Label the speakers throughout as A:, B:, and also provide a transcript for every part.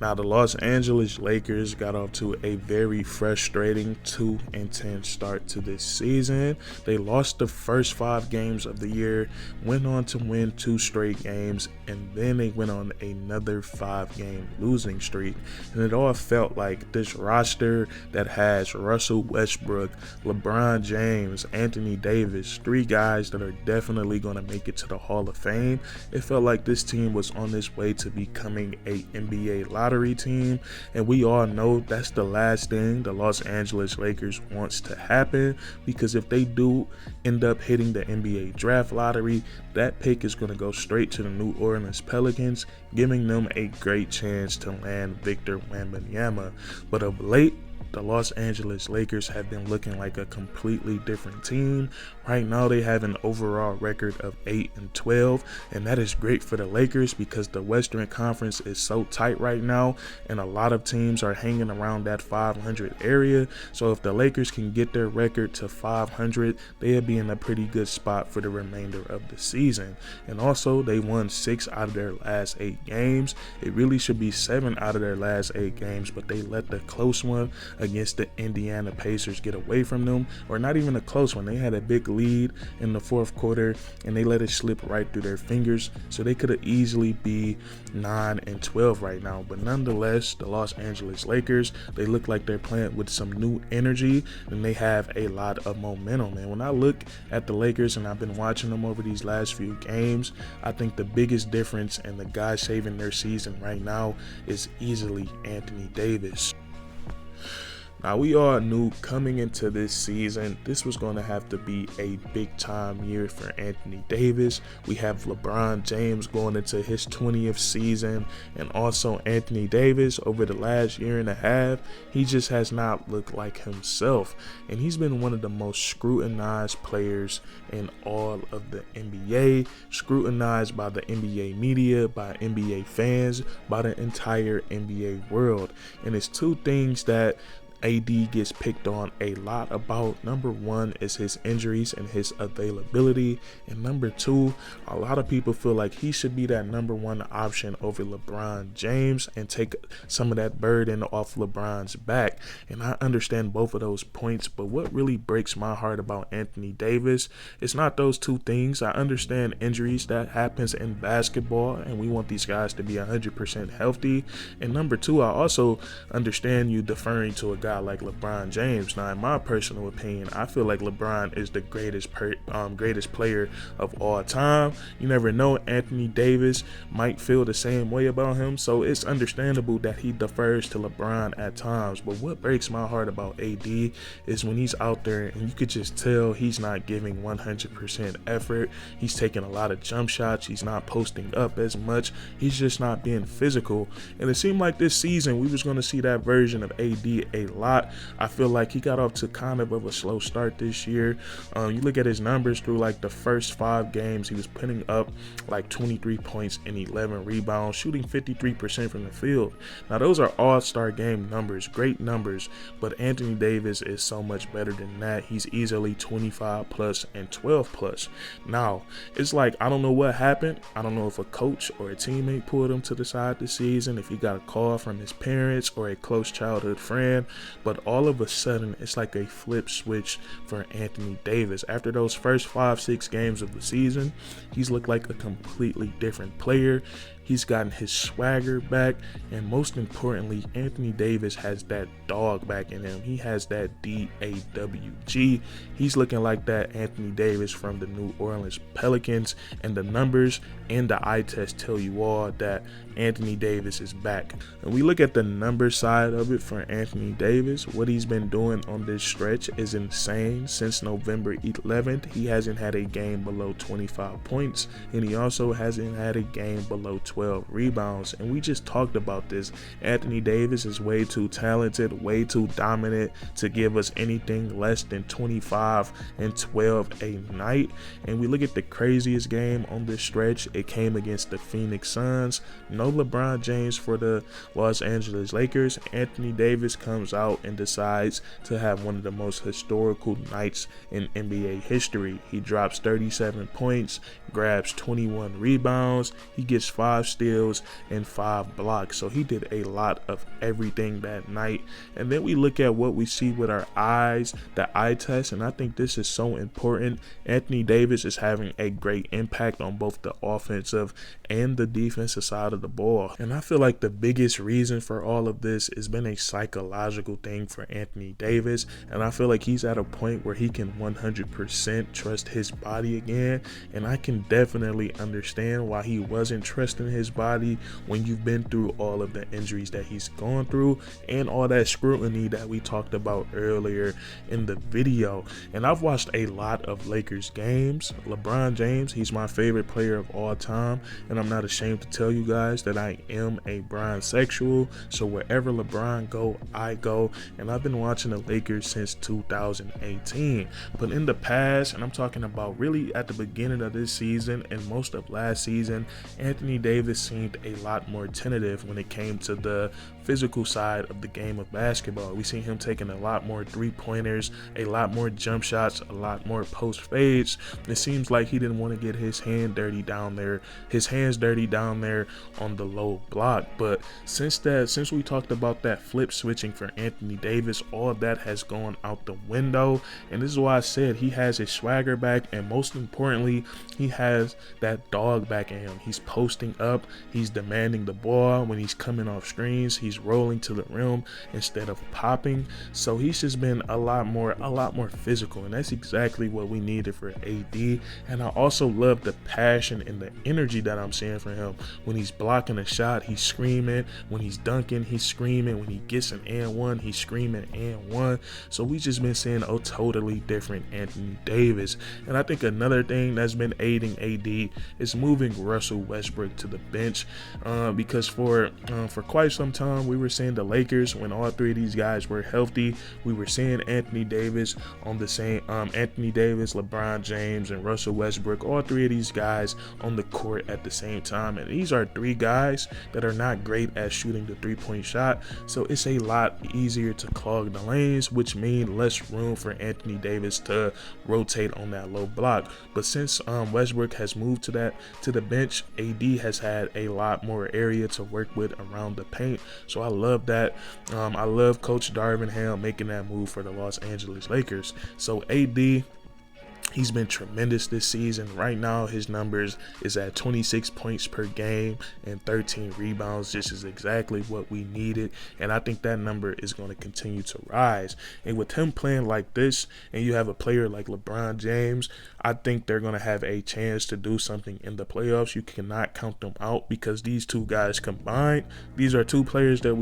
A: Now, the Los Angeles Lakers got off to a very frustrating 2-10 start to this season. They lost the first 5 games of the year, went on to win 2 straight games, and then they went on another 5-game losing streak. And it all felt like this roster that has Russell Westbrook, LeBron James, Anthony Davis, 3 guys that are definitely going to make it to the Hall of Fame. It felt like this team was on its way to becoming a NBA lottery team, and we all know that's the last thing the Los Angeles Lakers wants to happen, because if they do end up hitting the NBA draft lottery, that pick is going to go straight to the New Orleans Pelicans, giving them a great chance to land Victor Wembanyama. But of late, the Los Angeles Lakers have been looking like a completely different team. Right now, they have an overall record of 8-12, and that is great for the Lakers because the Western Conference is so tight right now, and a lot of teams are hanging around that 500 area. So if the Lakers can get their record to 500, they'll be in a pretty good spot for the remainder of the season. And also, they won 6 out of their last 8 games. It really should be 7 out of their last 8 games, but they let the close one against the Indiana Pacers get away from them, or not even a close one. They had a big lead in the fourth quarter and they let it slip right through their fingers, so they could have easily be 9-12 right now. But nonetheless, the Los Angeles Lakers, they look like they're playing with some new energy and they have a lot of momentum. And when I look at the Lakers, and I've been watching them over these last few games, I think the biggest difference and the guy saving their season right now is easily Anthony Davis. Now, we all knew coming into this season, this was going to have to be a big-time year for Anthony Davis. We have LeBron James going into his 20th season, and also Anthony Davis over the last year and a half, he just has not looked like himself. And he's been one of the most scrutinized players in all of the NBA, scrutinized by the NBA media, by NBA fans, by the entire NBA world. And it's 2 things that AD gets picked on a lot about. Number 1 is his injuries and his availability, and number 2, a lot of people feel like he should be that number 1 option over LeBron James and take some of that burden off LeBron's back. And I understand both of those points, but what really breaks my heart about Anthony Davis is not those 2 things. I understand injuries, that happens in basketball, and we want these guys to be 100% healthy. And number 2, I also understand you deferring to a guy like LeBron James. Now, in my personal opinion, I feel like LeBron is the greatest player of all time. You never know, Anthony Davis might feel the same way about him, so it's understandable that he defers to LeBron at times. But what breaks my heart about AD is when he's out there and you could just tell he's not giving 100% effort. He's taking a lot of jump shots. He's not posting up as much. He's just not being physical. And it seemed like this season we was going to see that version of AD a lot. I feel like he got off to kind of a slow start this year. You look at his numbers through like the first 5 games, he was putting up like 23 points and 11 rebounds, shooting 53% from the field. Now, those are all-star game numbers, great numbers, but Anthony Davis is so much better than that. He's easily 25 plus and 12 plus. Now, it's like, I don't know what happened. I don't know if a coach or a teammate pulled him to the side this season, if he got a call from his parents or a close childhood friend, but all of a sudden it's like a flip switch for Anthony Davis. After those first 5-6 games of the season, he's looked like a completely different player. He's gotten his swagger back, and most importantly, Anthony Davis has that dog back in him. He has that DAWG. He's looking like that Anthony Davis from the New Orleans Pelicans, and the numbers and the eye test tell you all that Anthony Davis is back. And we look at the number side of it for Anthony Davis. What he's been doing on this stretch is insane. Since November 11th, he hasn't had a game below 25 points, and he also hasn't had a game below 12 rebounds. And we just talked about this. Anthony Davis is way too talented, way too dominant to give us anything less than 25 and 12 a night. And we look at the craziest game on this stretch. It came against the Phoenix Suns. No LeBron James for the Los Angeles Lakers. Anthony Davis comes out and decides to have one of the most historical nights in NBA history. He drops 37 points, grabs 21 rebounds. He gets 5 steals and 5 blocks. So he did a lot of everything that night. And then we look at what we see with our eyes, the eye test, and I think this is so important. Anthony Davis is having a great impact on both the offensive and the defensive side of the ball. And I feel like the biggest reason for all of this has been a psychological thing for Anthony Davis. And I feel like he's at a point where he can 100% trust his body again. And I can definitely understand why he wasn't trusting his body when you've been through all of the injuries that he's gone through and all that scrutiny that we talked about earlier in the video. And I've watched a lot of Lakers games. LeBron James, he's my favorite player of all time, and I'm not ashamed to tell you guys that I am a Bron-sexual. So wherever LeBron go, I go, and I've been watching the Lakers since 2018. But in the past, and I'm talking about really at the beginning of this season and most of last season, Anthony Davis seemed a lot more tentative when it came to the physical side of the game of basketball. We seen him taking a lot more 3-pointers, a lot more jump shots, a lot more post fades. It seems like he didn't want to get his hands dirty down there on the low block. But since we talked about that flip switching for Anthony Davis, all of that has gone out the window. And this is why I said he has his swagger back, and most importantly, he has that dog back in him. He's posting up, he's demanding the ball when he's coming off screens, he's rolling to the rim instead of popping. So he's just been a lot more physical, and that's exactly what we needed for AD. And I also love the passion and the energy that I'm seeing from him. When he's blocking a shot, he's screaming. When he's dunking, he's screaming. When he gets an and one, he's screaming and one. So we just been seeing a totally different Anthony Davis. And I think another thing that's been aiding AD is moving Russell Westbrook to the bench, because for quite some time we were seeing the Lakers, when all three of these guys were healthy, we were seeing Anthony Davis on the same Anthony Davis, LeBron James, and Russell Westbrook, all three of these guys on the court at the same time. And these are three guys that are not great at shooting the 3-point shot, so it's a lot easier to clog the lanes, which means less room for Anthony Davis to rotate on that low block. But since Westbrook has moved to the bench, AD has had a lot more area to work with around the paint. So I love that. I love Coach Darvin Ham making that move for the Los Angeles Lakers. So AD, he's been tremendous this season. Right now, his numbers is at 26 points per game and 13 rebounds. This is exactly what we needed, and I think that number is going to continue to rise. And with him playing like this, and you have a player like LeBron James, I think they're going to have a chance to do something in the playoffs. You cannot count them out, because these two guys combined, these are two players that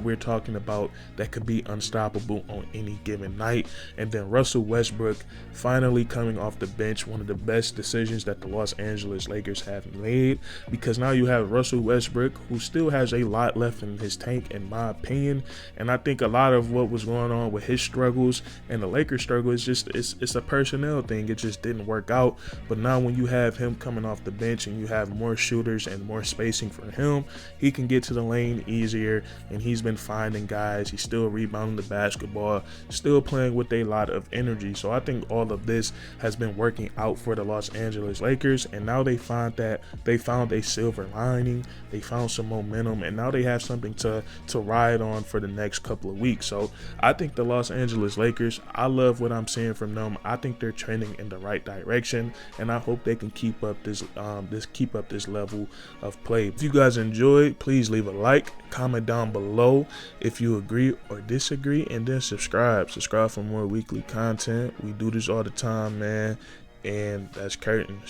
A: we're talking about that could be unstoppable on any given night. And then Russell Westbrook finally coming off the bench, one of the best decisions that the Los Angeles Lakers have made, because now you have Russell Westbrook, who still has a lot left in his tank, in my opinion. And I think a lot of what was going on with his struggles and the Lakers struggle is just it's a personnel thing. It just didn't work out. But now when you have him coming off the bench and you have more shooters and more spacing for him, he can get to the lane easier, and he's been finding guys. He's still rebounding the basketball, still playing with a lot of energy. So I think all of this has been working out for the Los Angeles Lakers, and now they found a silver lining. They found some momentum, and now they have something to ride on for the next couple of weeks. So I think the Los Angeles Lakers, I love what I'm seeing from them. I think they're trending in the right direction, and I hope they can keep up this level of play. If you guys enjoyed, please leave a like, comment down below if you agree or disagree, and then subscribe for more weekly content. We do this all the time, man. And that's curtains.